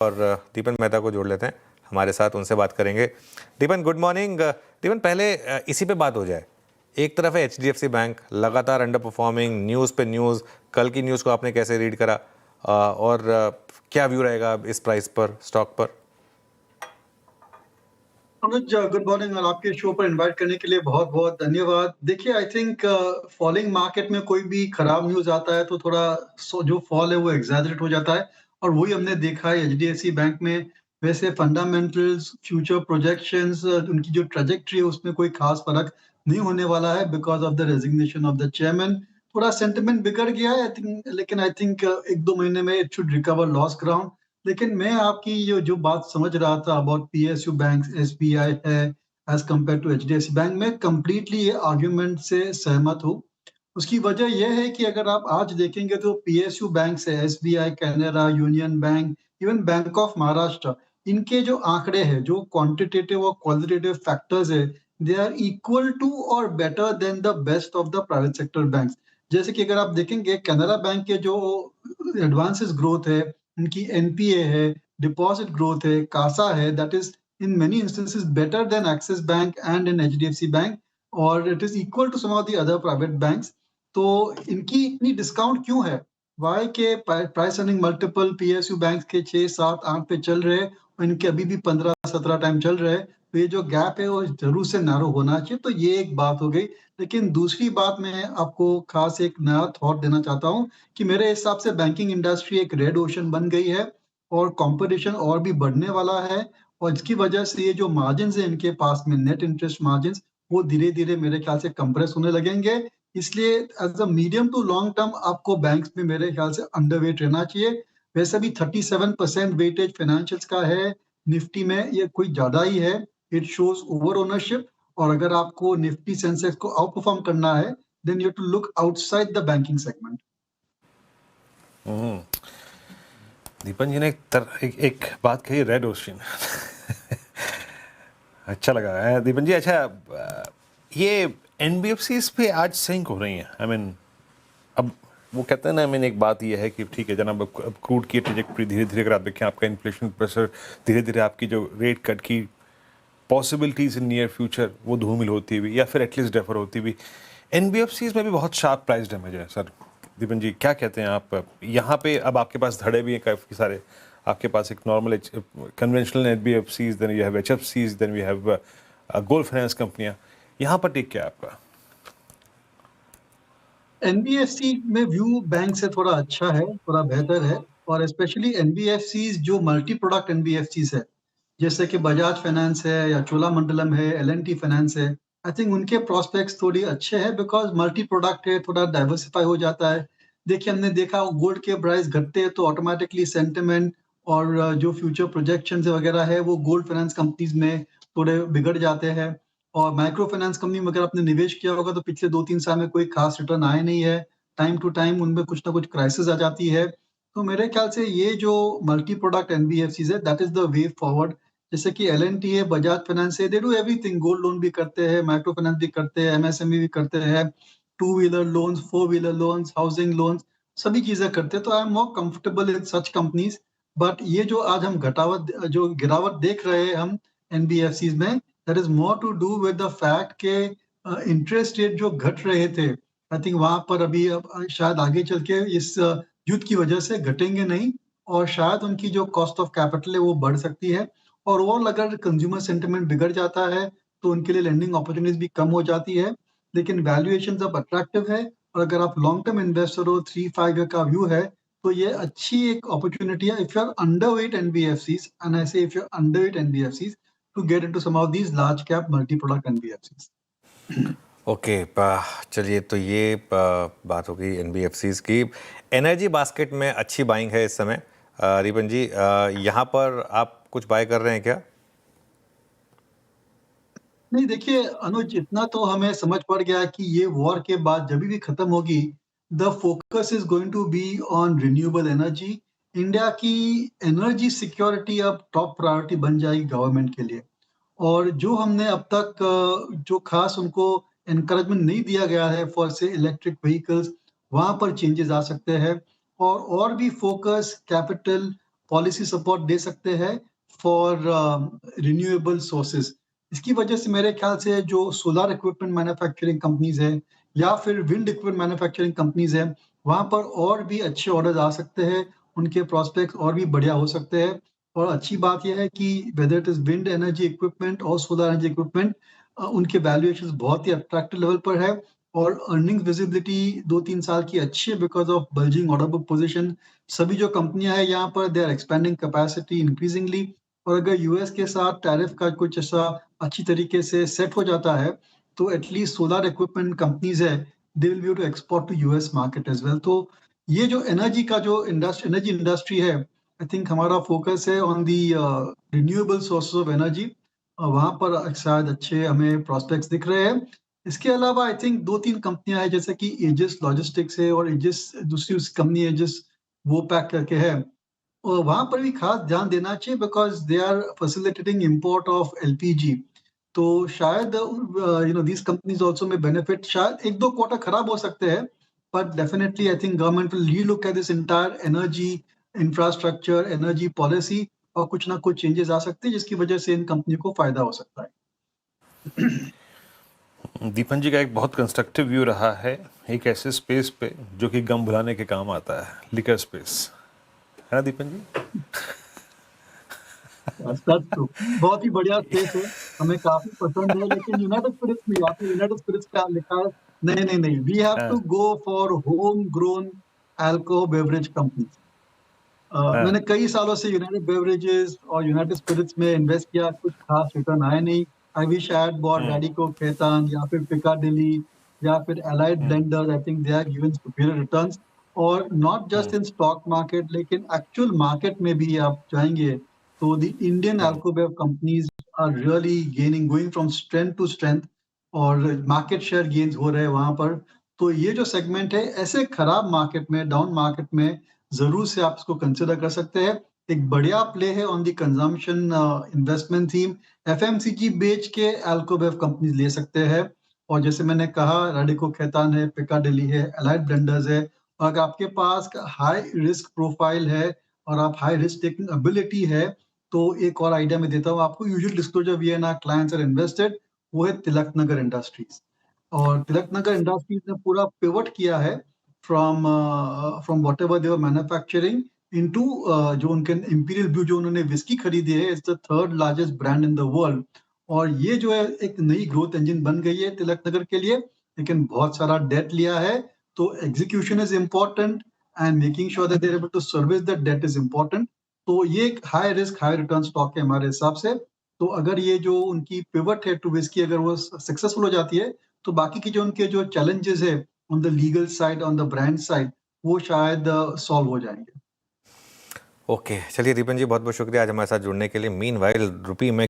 और दीपन मेहता को जोड़ लेते हैं हमारे साथ, उनसे बात करेंगे। दीपन, गुड मॉर्निंग। दीपन, पहले इसी पे बात हो जाए। एक तरफ है एचडीएफसी बैंक, लगातार अंडर परफॉर्मिंग, न्यूज़ पे न्यूज़। कल की न्यूज़ को आपने कैसे रीड करा, और क्या व्यू रहेगा इस प्राइस पर, स्टॉक पर? अनुज, गुड मॉर्निंग और आपके शो पर इनवाइट करने के लिए बहुत बहुत धन्यवाद। देखिए, आई थिंक फॉलिंग मार्केट में कोई भी खराब न्यूज आता है तो थोड़ा जो फॉल है वो एग्जैजरेट हो जाता है, और वही हमने देखा है एचडीएफसी बैंक में। वैसे फंडामेंटल्स, फ्यूचर प्रोजेक्शंस, उनकी जो ट्रेजेक्ट्री है उसमें कोई खास फर्क नहीं होने वाला है because of the resignation of the chairman. थोड़ा सेंटिमेंट बिगड़ गया है आई थिंक, लेकिन आई थिंक एक दो महीने में it should recover loss ground. लेकिन मैं आपकी जो बात समझ रहा था अबाउट पीएसयू बैंक, एसबीआई है as compare to HDFC bank, मैं कंप्लीटली ये आर्ग्यूमेंट से सहमत हूँ। उसकी वजह यह है कि अगर आप आज देखेंगे तो पीएसयू बैंक से SBI, Canara, union bank, even bank of Maharashtra, इनके जो आंकड़े हैं, जो क्वांटिटेटिव और क्वालिटेटिव फैक्टर्स है, दे आर इक्वल टू और better than the best of the private sector banks. जैसे कि अगर आप देखेंगे कैनरा बैंक के जो एडवांसेस ग्रोथ है, उनकी एनपीए है, डिपॉजिट ग्रोथ है, कासा है, that is in many instances better than Axis bank and in HDFC bank, और it is equal to some of the other private banks. तो इनकी इतनी डिस्काउंट क्यों है? वाई के price earning multiple PSU bank के 6, 7, 8 पे चल रहे हैं और इनके अभी भी 15, 17 टाइम चल रहे हैं। तो ये जो गैप है वो जरूर से नैरो होना चाहिए। तो ये एक बात हो गई। लेकिन दूसरी बात, मैं आपको खास एक नया थॉट देना चाहता हूँ कि मेरे हिसाब से बैंकिंग इंडस्ट्री एक रेड ओशन बन गई है और कंपटीशन और भी बढ़ने वाला है। और इसकी वजह से ये जो मार्जिन है इनके पास में, नेट इंटरेस्ट मार्जिन, वो धीरे धीरे मेरे ख्याल से कंप्रेस होने लगेंगे। इसलिए as a medium to long term आपको बैंक्स में मेरे ख्याल से अंडरवेट रहना चाहिए। वैसे भी 37% वेटेज फाइनेंशियल्स का है निफ्टी में, ये कोई ज्यादा ही है। It shows over ownership. और अगर आपको निफ्टी सेंसेक्स को आउट परफॉर्म करना है, then you to look outside the banking segment. Deepan ji ने एक बात कही, रेड ओशन। अच्छा लगा है दीपन जी। अच्छा, ये एनबीएफसीज पे आज सिंक हो रही हैं। आई मीन, अब वो कहते हैं ना, आई मीन एक बात ये है कि ठीक है जनाब, अब क्रूड की ट्रेजेक्टरी धीरे धीरे अगर आप देखें, आपका इन्फ्लेशन प्रेशर धीरे धीरे, आपकी जो रेट कट की पॉसिबिलिटीज इन नियर फ्यूचर वो धूमिल होती हुई या फिर एटलीस्ट डेफर होती हुई, एनबीएफसीज में भी बहुत शार्प प्राइस डैमेज है सर। दीपन जी क्या कहते हैं आप? यहाँ पे अब आपके पास धड़े भी हैं काफ़ी सारे। आपके पास एक normal conventional NBFCs, then you have एचएफसीज, then we have gold finance कंपनियाँ। यहाँ पर टेक क्या है आपका? एनबीएफसी में व्यू बैंक से थोड़ा अच्छा है, थोड़ा बेहतर है। और स्पेशली एनबीएफसी जो मल्टी प्रोडक्ट एनबीएफसी है, जैसे कि बजाज फाइनेंस है या चोलामंडलम है, एलएनटी फाइनेंस है, आई थिंक उनके प्रोस्पेक्ट्स थोड़ी अच्छे हैं बिकॉज मल्टी प्रोडक्ट है, थोड़ा डाइवर्सिफाई हो जाता है। देखिए, हमने देखा गोल्ड के प्राइस घटते हैं तो ऑटोमेटिकली सेंटिमेंट और जो फ्यूचर प्रोजेक्शन वगैरह है वो गोल्ड फाइनेंस कंपनीज में थोड़े बिगड़ जाते हैं। और माइक्रो फाइनेंस कंपनी में अगर आपने निवेश किया होगा तो पिछले 2-3 साल में कोई खास रिटर्न आए नहीं है। टाइम टू टाइम उनमें कुछ ना कुछ क्राइसिस आ जाती है। तो मेरे ख्याल से ये जो मल्टी प्रोडक्ट एनबीएफसीज है, that is the way forward. जैसे कि एलएनटी है, बजाज फाइनेंस है, they do everything. Gold loan भी करते हैं, माइक्रो फाइनेंस भी करते हैं, एमएसएमई भी करते हैं, two wheeler loans, four wheeler loans, housing loans, सभी चीजें करते हैं। तो I am more comfortable in such companies. But ये जो आज हम जो गिरावट देख रहे हैं हम एनबीएफसीज में, that is more to do with the fact के इंटरेस्ट रेट जो घट रहे थे, आई थिंक वहां पर अभी शायद आगे चल के इस युद्ध की वजह से घटेंगे नहीं, और शायद उनकी जो कॉस्ट ऑफ कैपिटल है वो बढ़ सकती है। और ओवरऑल अगर कंज्यूमर सेंटिमेंट बिगड़ जाता है तो उनके लिए लेंडिंग अपॉर्चुनिटीज भी कम हो जाती है। लेकिन वैल्यूएशन अब अट्रैक्टिव है, और अगर आप लॉन्ग टर्म इन्वेस्टर हो, 3-5 ईयर का व्यू है, तो ये अच्छी एक अपॉर्चुनिटी है if you are underweight NBFCs, and I say if you are underweight NBFCs to get into some of these large cap multi-product NBFCs. Okay, चलिए, तो ये बात हो गई एनबीएफसीज की। एनर्जी बास्केट में अच्छी बाइंग है इस समय। दीपन जी, यहाँ पर आप कुछ बाय कर रहे हैं क्या? नहीं, देखिए अनुज, इतना तो हमें समझ पड़ गया कि ये वॉर के बाद जब भी खत्म होगी, the focus is going to be on renewable energy. India की एनर्जी सिक्योरिटी अब टॉप प्रायोरिटी बन जाएगी गवर्नमेंट के लिए। और जो हमने अब तक जो खास उनको एनकरेजमेंट नहीं दिया गया है फॉर से इलेक्ट्रिक व्हीकल्स, वहां पर चेंजेस आ सकते हैं। और भी फोकस कैपिटल पॉलिसी सपोर्ट दे सकते हैं फॉर रिन्यूएबल सोर्सेज। इसकी वजह से मेरे ख्याल से जो सोलर इक्विपमेंट मैन्युफैक्चरिंग कंपनीज है या फिर विंड इक्विपमेंट मैन्युफैक्चरिंग कंपनीज है, वहाँ पर और भी अच्छे ऑर्डर्स आ सकते हैं, उनके प्रोस्पेक्ट्स और भी बढ़िया हो सकते हैं। और अच्छी बात यह है कि whether it is wind energy equipment और सोलर एनर्जी इक्विपमेंट, उनके वैल्यूएशंस बहुत ही अट्रैक्टिव लेवल पर है और अर्निंग विजिबिलिटी 2-3 साल की अच्छी है because of bulging order book position. सभी जो कंपनियाँ हैं यहाँ पर they are expanding capacity increasingly, और अगर यूएस के साथ टैरिफ का कुछ ऐसा अच्छी तरीके से सेट हो जाता है, तो एटलीस्ट सोलर इक्विपमेंट कंपनीज़ है, they will be able to export to US market as well. तो ये जो एनर्जी का जो एनर्जी इंडस्ट्री है, आई थिंक हमारा फोकस है on the renewable sources of energy. वहाँ पर शायद अच्छे हमें प्रोस्पेक्ट्स दिख रहे हैं। इसके अलावा आई थिंक 2-3 कंपनियाँ हैं जैसे कि एजिस लॉजिस्टिक्स है और एजिस दूसरी उस कंपनी एजिस वो पैक करके है। और वहाँ पर भी खास ध्यान देना चाहिए because they are facilitating import of LPG. तो शायद दीज़ कंपनीज़ आल्सो में बेनिफिट, शायद 1-2 क्वार्टर खराब हो सकते हैं, but definitely I think government will relook at this entire energy infrastructure, energy policy, और कुछ ना कुछ चेंजेस आ सकते हैं जिसकी वजह से इन कंपनी को फायदा हो सकता है। दीपन जी का एक बहुत कंस्ट्रक्टिव व्यू रहा है एक ऐसे स्पेस पे जो कि गम भुलाने के काम आता है, लिकर स्पेस, है ना दीपन जी? सच तो बहुत ही बढ़िया स्पेस है, हमें काफ़ी पसंद है, लेकिन यूनाइटेड स्पिरिट्स में यहाँ पे यूनाइटेड स्पिरिट्स क्या लिखा है? नहीं, we have to go for home grown alcohol beverage companies. मैंने कई सालों से यूनाइटेड बेवरेजेस और यूनाइटेड स्पिरिट्स में इन्वेस्ट किया, कुछ खास रिटर्न आए नहीं। I wish I had bought Radico Khaitan या फिर पिकाडिली या फिर Allied Blenders. I think they have given superior returns, और not just in stock market लेकिन एक्चुअल मार्केट में भी आप जाएँगे तो the Indian alcobev companies are really gaining, going from strength to strength, और मार्केट शेयर गेन्स हो रहे हैं वहाँ पर। तो ये जो सेगमेंट है, ऐसे खराब मार्केट में, डाउन मार्केट में ज़रूर से आप इसको कंसिडर कर सकते हैं। एक बढ़िया प्ले है on the consumption investment theme. FMCG बेच के अल्कोबेव कंपनीज ले सकते हैं, और जैसे मैंने कहा रैडिको खेतान है, पिकाडिली है, एलाइड ब्लेंडर्स है। और अगर आपके पास हाई रिस्क प्रोफाइल है और आप हाई रिस्क टेकिंग एबिलिटी है, तो एक और आइडिया मैं देता हूँ आपको। Usual disclosure we and our clients are invested, वो है तिलक नगर इंडस्ट्रीज। और तिलक नगर इंडस्ट्रीज ने पूरा पिवट किया है from whatever they were manufacturing into जो उनके इंपीरियल ब्लू जो उन्होंने विस्की खरीदी है, it's the third largest brand in the world. और ये जो है एक नई ग्रोथ इंजन बन गई है तिलक नगर के लिए, लेकिन बहुत सारा डेट लिया है। तो execution is important and making sure that they are able to service that debt is important. तो ये एक high risk high return stock है हमारे हिसाब से। तो अगर ये जो उनकी पिवट है टू विस्की अगर वो सक्सेसफुल हो जाती है, तो बाकी की जो उनके जो चैलेंजेस है on the legal side, on the brand side, वो शायद सॉल्व हो जाएंगे। ओके चलिए दीपन जी बहुत बहुत शुक्रिया आज हमारे साथ जुड़ने के लिए। मीनवाइल रुपी में